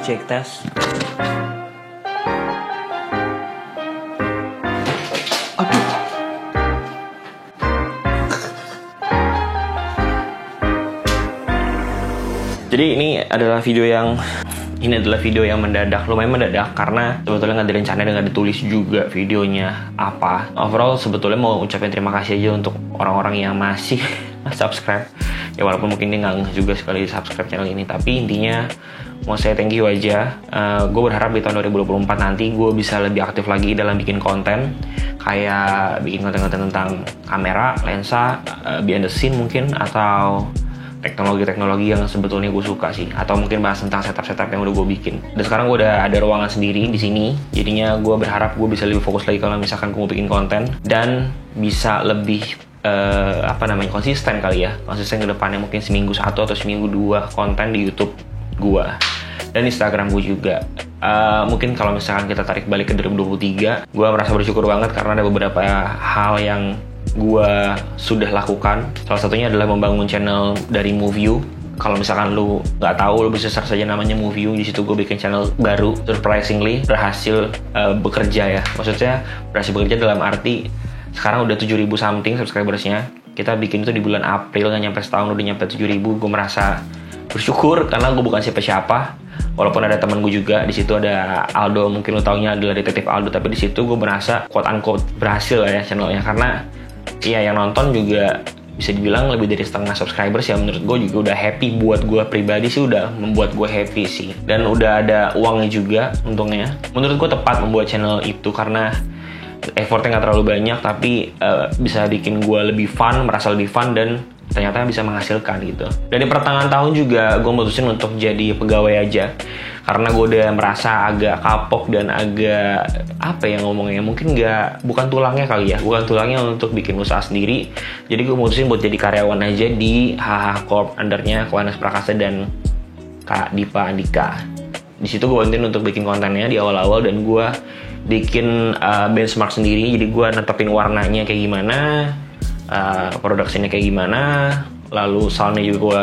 Cek tes. Aduh. Jadi ini adalah video yang mendadak, lumayan mendadak karena sebetulnya nggak direncanain dan nggak ditulis juga videonya apa. Overall sebetulnya mau ucapin terima kasih aja untuk orang-orang yang masih subscribe. Ya walaupun mungkin dia nggak juga sekali subscribe channel ini, tapi intinya mau saya thank you aja. Gue berharap di tahun 2024 nanti gue bisa lebih aktif lagi dalam bikin konten, kayak bikin konten-konten tentang kamera, lensa, behind the scene mungkin, atau teknologi-teknologi yang sebetulnya gue suka sih, atau mungkin bahas tentang setup-setup yang udah gue bikin. Dan sekarang gue udah ada ruangan sendiri di sini, jadinya gue berharap gue bisa lebih fokus lagi kalau misalkan gue mau bikin konten dan bisa lebih konsisten kali ya, konsisten ke depannya, mungkin seminggu 1 atau seminggu 2 konten di YouTube gue dan Instagram gue juga. Mungkin kalau misalkan kita tarik balik ke 2023, gue merasa bersyukur banget karena ada beberapa hal yang gue sudah lakukan. Salah satunya adalah membangun channel dari Moview. Kalau misalkan lu nggak tahu, lu bisa search saja namanya Moview. Di situ gue bikin channel baru, surprisingly berhasil bekerja ya. Maksudnya berhasil bekerja dalam arti sekarang udah 7.000 something subscribersnya. Kita bikin itu di bulan April, nggak nyampe setahun udah nyampe 7.000. Gue merasa bersyukur karena gue bukan siapa-siapa. Walaupun ada temen gue juga di situ, ada Aldo, mungkin lo taunya adalah detektif Aldo, tapi di situ gue merasa quote unquote berhasil ya channelnya, karena iya yang nonton juga bisa dibilang lebih dari setengah subscribers ya. Menurut gue juga udah happy, buat gue pribadi sih udah membuat gue happy sih, dan udah ada uangnya juga untungnya. Menurut gue tepat membuat channel itu karena effortnya nggak terlalu banyak, tapi bisa bikin gue lebih fun, merasa lebih fun, dan ternyata bisa menghasilkan gitu. Dan di pertengahan tahun juga gue mutusin untuk jadi pegawai aja, karena gue udah merasa agak kapok dan agak ngomongnya mungkin bukan tulangnya kali ya, bukan tulangnya untuk bikin usaha sendiri. Jadi gue mutusin buat jadi karyawan aja di HH Corp, undernya Koanas Prakasa dan Kak Dipa Andika. Di situ gue bantuin untuk bikin kontennya di awal-awal, dan gue bikin benchmark sendiri. Jadi gue netepin warnanya kayak gimana, produksinya kayak gimana, lalu soundnya juga gue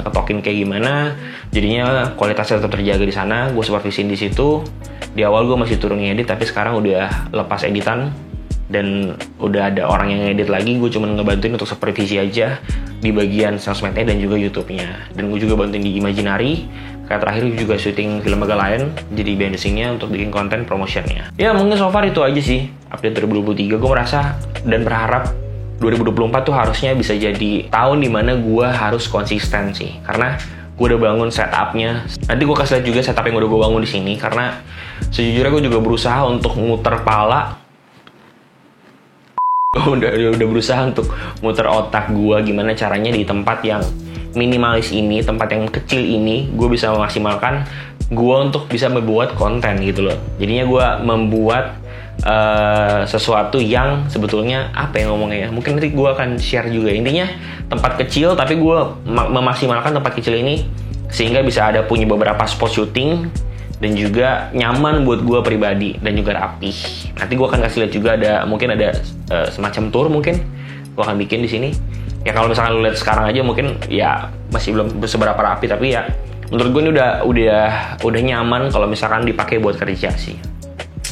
ketokin kayak gimana. Jadinya kualitasnya tetap terjaga di sana. Gue supervisin di situ. Di awal gue masih turun ngedit, tapi sekarang udah lepas editan dan udah ada orang yang ngedit lagi. Gue cuma ngebantuin untuk supervisi aja di bagian sosmednya dan juga YouTube-nya. Dan gue juga bantuin di Imaginary. Kayak terakhir juga syuting film Megalayan, jadi behind the scene-nya untuk bikin konten promotionnya. Ya mungkin so far itu aja sih update 2023. Gue merasa dan berharap 2024 tuh harusnya bisa jadi tahun dimana gue harus konsisten sih, karena gue udah bangun setupnya. Nanti gue kasih lihat juga setup yang udah gue bangun di sini, karena sejujurnya gue juga berusaha untuk muter pala. udah berusaha untuk muter otak gue gimana caranya di tempat yang minimalis ini, tempat yang kecil ini, gue bisa memaksimalkan gue untuk bisa membuat konten gitu loh. Jadinya gue membuat sesuatu yang sebetulnya ngomongnya ya, mungkin nanti gue akan share juga. Intinya tempat kecil, tapi gue memaksimalkan tempat kecil ini sehingga bisa ada punya beberapa spot syuting dan juga nyaman buat gue pribadi dan juga rapih. Nanti gue akan kasih lihat juga, mungkin ada semacam tour mungkin gue akan bikin di sini. Ya kalau misalkan lu lihat sekarang aja mungkin ya masih belum seberapa rapi, tapi ya menurut gue ini udah nyaman kalau misalkan dipakai buat kerja sih.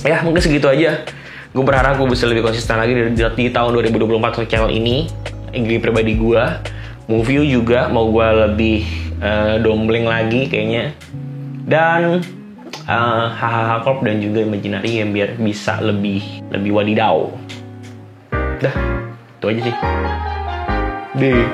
Ya mungkin segitu aja. Gue berharap gue bisa lebih konsisten lagi di tahun 2024 untuk channel ini. Di pribadi gue, Moview juga mau gue lebih dombling lagi kayaknya. Dan HH Corp dan juga Imaginary yang biar bisa lebih wadidaw. Dah, itu aja sih. Deh.